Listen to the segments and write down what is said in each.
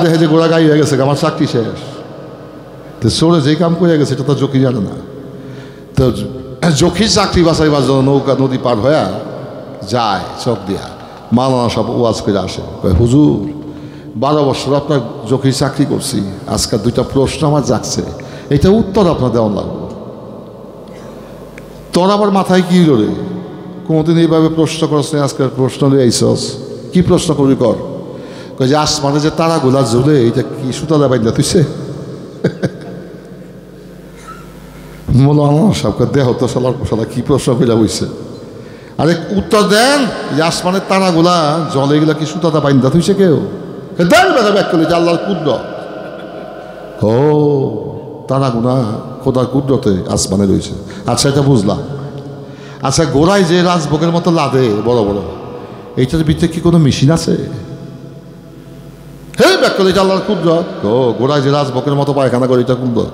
দেখে যে গোড়া গাই হয়ে গেছে, আমার চাকরি শেষ। তো চোরে যেই কাম করে গেছে এটা তো জকি জানে না। তো জকির চাকরি বাঁচাইবার জন্য নৌকা নদী পার হয়ে যায় চক দিয়া, মাওলানা সব ওয়াজ করে আসে, হুজুর 12 বছর আপনার জকির চাকরি করছি, আজকাল 2টা প্রশ্ন আমার জাগছে, এটা উত্তর আপনার দেওয়া লাগবে। তোর আবার মাথায় কি রে, কোনোদিন এইভাবে প্রশ্ন করছ না, আজকের প্রশ্ন নিয়ে আইসস, কি প্রশ্ন করবি কর। যে আসমানে যে তারাগুলা ঝুলে এটা কি সুতা দা বাইন্দা তুইছে? মৌলানা সাহেবকে দেহ তো সালার পোশালা কি প্রশ্ন কইলা হইছে? আরে উত্তর দেন, যে আসমানের তারাগুলা জলে এগুলা কি সুতা দা বাইন্দা তুইছে কেউ? দেন বেটা ব্যাক করলে যে আল্লাহর কুদরত। ও তারাগুলা খোদার কুদরতে আসমানে রয়েছে। আচ্ছা এটা বুঝলাম। আচ্ছা গোড়ায় যে রাজভোগের মতো লাদে বড় বড়, এইটার ভিতরে কি কোনো মেশিন আছে? হে ব্যাক করলে এটা আল্লাহর কুদরত। ও গোড়ায় যে রাজভোগের মতো পায়খানা করে এটা কুদরত।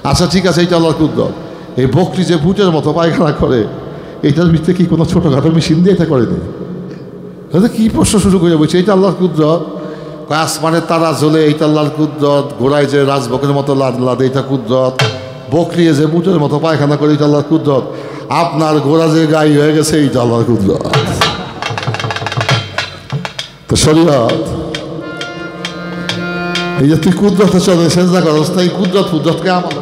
আচ্ছা ঠিক আছে, এইটা আল্লাহর কুদরত। এই বকরি যে ভুটের মতো পায়খানা করে, এইটার ভিতরে কি কোনো ছোটোখাটো মেশিন দিয়ে এটা করেনি? তাহলে কী প্রশ্ন শুরু করে বলছে, এইটা আল্লাহর কুদরত। আসমানের তারা জ্বলে এইটা আল্লাহর কুদরত, গোড়ায় যে রাজভোগের মতো লাদে এটা কুদরত, বকরি যে বুটের মতো পায়খানা করে এইটা আল্লাহর কুদরত, আপনার গোড়া যে গাই হয়ে গেছে এইটা আল্লাহর কুদরত। তো শরীয়ত এই যে তুই কুদরতে চলে সেজদা করস, তাই কুদরত কুদরতকে আমার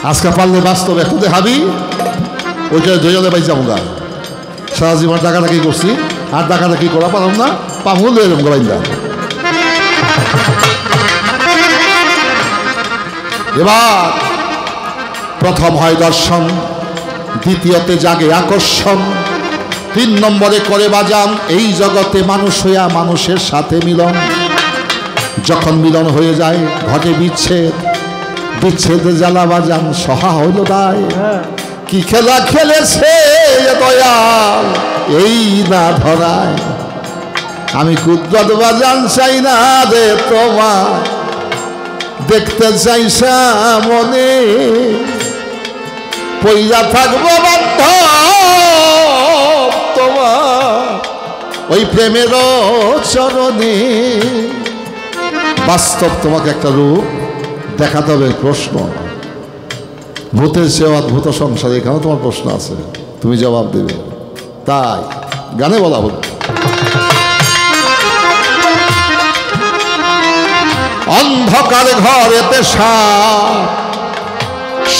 আজকে পারলে বাস্তব একটু দেখাবি, ওইটা দুজনে পাই যাবো গা। সারা জীবন ডাকাডাকি করছি, আর ডাকাডাকি করা পারলাম না, পামুল এরকম বাইন্দা। এবার প্রথম হয় দর্শন, দ্বিতীয়তে জাগে আকর্ষণ, 3 নম্বরে করে বাজান এই জগতে মানুষ হইয়া মানুষের সাথে মিলন। যখন মিলন হয়ে যায় ঘটে বিচ্ছেদ, বিচ্ছেদে জ্বালা বাজান সহা হইল দায়। কি খেলা খেলেছে দয়াল এই না ধরায়, আমি কুদরত বাজান চাই না রে তোমার, দেখতে চাইছা মনে পইরা থাকবো বাধ্য তোমার ওই প্রেমের চরণে। বাস্তব তোমাকে একটা রূপ দেখাতে হবে। প্রশ্ন ভূতের চেয়ে অদ্ভুত সংসার, এখানে তোমার প্রশ্ন আছে, তুমি জবাব দেবে। তাই গানে বলা হল, অন্ধকার ঘরেতে সাপ,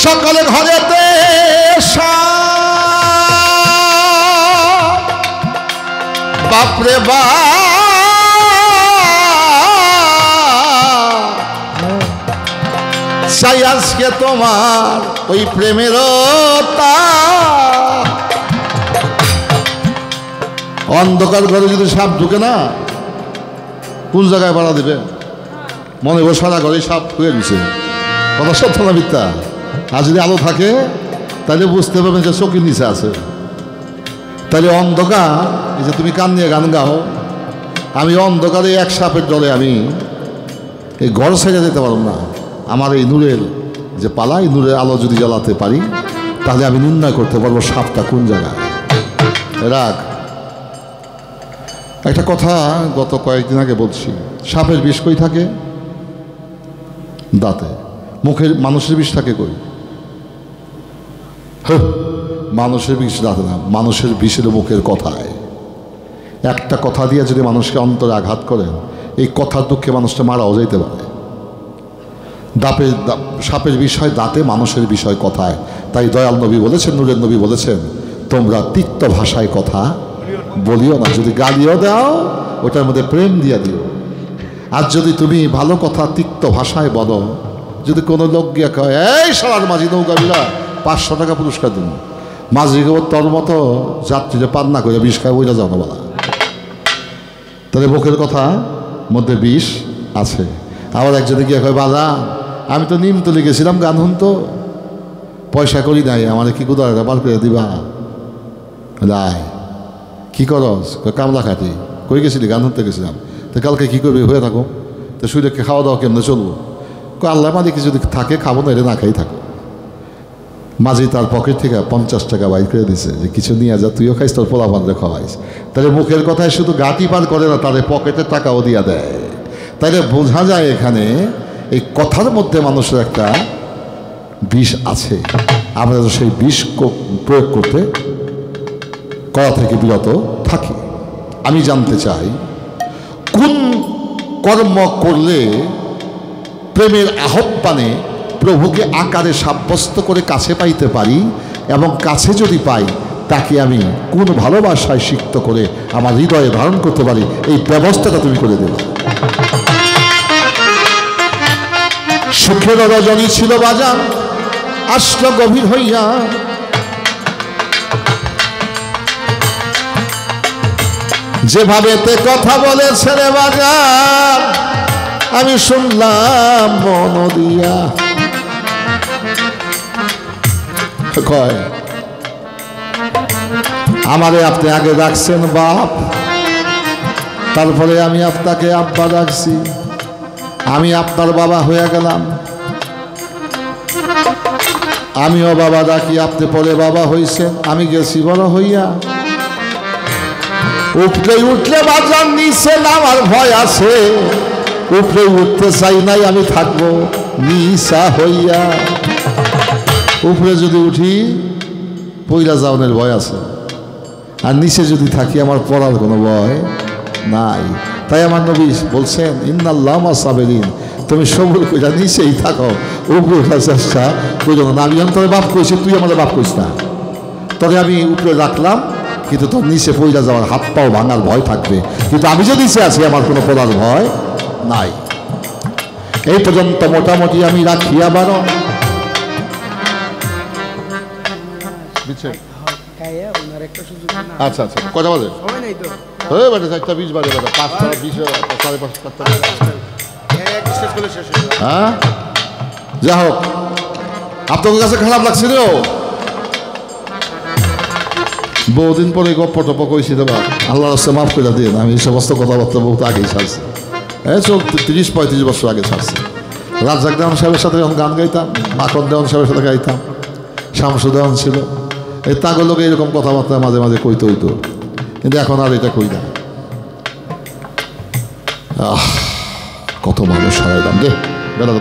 সকালে ঘরেতে সাপ, বাপরে বাপ চাই আজকে তোমার ওই প্রেমের অন্ধকার ঘরে যদি সাপ ঢুকে না, কোন জায়গায় বাড়া দিবে? মনে বসে সারা ঘরে সাপ হয়ে দিছে, কথা সত্য না মিথ্যা? আর যদি আলো থাকে তাহলে বুঝতে পারবেন যে চোখের নিচে আছে। তাহলে অন্ধকার, এই যে তুমি কান নিয়ে গান গাও, আমি অন্ধকারে এক সাপের ডরে আমি এই ঘর ছেড়ে যেতে পারব না। আমার এই নূরের যে পালা, এই নূরের আলো যদি জ্বালাতে পারি তাহলে আমি নির্ণয় করতে পারবো সাপটা কোন জায়গায়। রাগ একটা কথা গত কয়েকদিন আগে বলছি, সাপের বিষ কই থাকে? দাঁতে। মুখের মানুষের বিষ থাকে কই? মানুষের বিষ দাঁতে না, মানুষের বিষের মুখের কথায়। একটা কথা দিয়ে যদি মানুষকে অন্তরে আঘাত করেন, এই কথার দুঃখে মানুষটা মারাও যাইতে পারে। সাপের বিষয় দাঁতে, মানুষের বিষয় কথায়। তাই দয়াল নবী বলেছেন, নূরের নবী বলেছেন, তোমরা তিক্ত ভাষায় কথা বলিও না। যদি গালিও দাও ওটার মধ্যে প্রেম দিয়ে দিও। আর যদি তুমি ভালো কথা তিক্ত ভাষায় বলো, যদি কোনো লোক গিয়া কয় এই সারার মাঝি নৌকাবিরা 500 টাকা পুরস্কার দিন, মাঝি গো তোর মতো যাত্রীরা পান্না করে বিষ খায় ওইটা জানো বলা। তাহলে মুখের কথা মধ্যে বিষ আছে। আবার একজনে গিয়ে কয় বাবা আমি তো নিমতলি গেছিলাম গান শুনতো, পয়সা করি নাই, আমার কি গুদারা বার করে দিবা? রায় কী করস? কামলা খাটি। কই গেছিলি? গান শুনতে গেছিলাম। তো কালকে কী করবি? হয়ে থাকো। তো শুয়ে খাওয়া দাওয়া কেমনে চলবো? আল্লাহ মালিক যদি থাকে খাবো, না এটা না খাই থাকো। মাঝি তার পকেট থেকে 50 টাকা বাইর করে দিছে যে কিছু নিয়ে যা, তুইও খাইস, তোর পোলাপানরে খাওয়াইস। তাহলে মুখের কথায় শুধু গাঁটি পার করে না, তাদের পকেটের টাকাও দিয়া দেয়। তাইলে বোঝা যায় এখানে এই কথার মধ্যে মানুষের একটা বিষ আছে। আমরা তো সেই বিষ প্রয়োগ করা থেকে বিরত থাকি। আমি জানতে চাই কোন কর্ম করলে প্রেমের আহ্বানে প্রভুকে আকারে সাব্যস্ত করে কাছে পাইতে পারি, এবং কাছে যদি পাই তাকে আমি কোন ভালোবাসায় সিক্ত করে আমার হৃদয়ে ধারণ করতে পারি, এই ব্যবস্থাটা তুমি করে দেবে। সুখের রজনী ছিল বাজার, আসলো গভীর হইয়া, যেভাবে তে কথা বলেছে রে বাজার, আমি শুনলাম মন দিয়া। কয় আমারে আপনি আগে রাখছেন বাপ, তারপরে আমি আপনাকে আব্বা রাখছি, আমি আপনার বাবা হয়ে গেলাম, আমিও বাবা ডাকি, আপনি পরে বাবা হইছেন, আমি গেছি বড় হইয়া। উপরে উঠলে বাজার, নিচে নামার ভয় আছে, উপরে উঠতে চাই নাই, আমি থাকবো নিচা হইয়া। উপরে যদি উঠি পইলা যাওয়ার ভয় আছে, আর নিচে যদি থাকি আমার পড়ার কোনো ভয় নাই। তাই আমার নবী বলছেন ইন্নাল্লাহ মা সাবিরিন, তুমি সবুর কইরা নিচেই থাকো, উপরে ওঠার চেষ্টা করো না। আমি যখন তোর বাপ কইছি, তুই আমাদের বাপ কইস না, তবে আমি উপরে রাখলাম, কিন্তু তোর নিচে পইলা যাওয়ার হাত পাও ভাঙার ভয় থাকবে, কিন্তু আমি যে নিচে আছি আমার কোনো পড়ার ভয় নাই। এই পর্যন্ত মোটামুটি আমি রাখি। আবারও আচ্ছা আচ্ছা, কটা বাজে? হ্যাঁ বেটা 4:20 বাজে, বেটা 5টা 20, 5:30। হ্যাঁ যা হোক, আপনাদের কাছে খারাপ লাগছে রে? বহুদিন পরে গপ্প টপ্প কইছি দেবা, আল্লাহর রাস্তায় মাফ করে দিন। আমি এই সমস্ত কথাবার্তা বহুত আগেই ছাড়ছি, 30-35 বছর আগে ছাড়ছি। রাজ্জাক দেওয়ান সাহেবের সাথে যখন গান গাইতাম, মাখন দেওয়ান সাহেবের সাথে গাইতাম, শামসু দেওয়ান ছিল, এই তাগুলোকে এরকম কথাবার্তা মাঝে মাঝে কইতে হইতো, কিন্তু এখন আর এটা কই না। কত মানুষ হারাইলাম রে বেলা।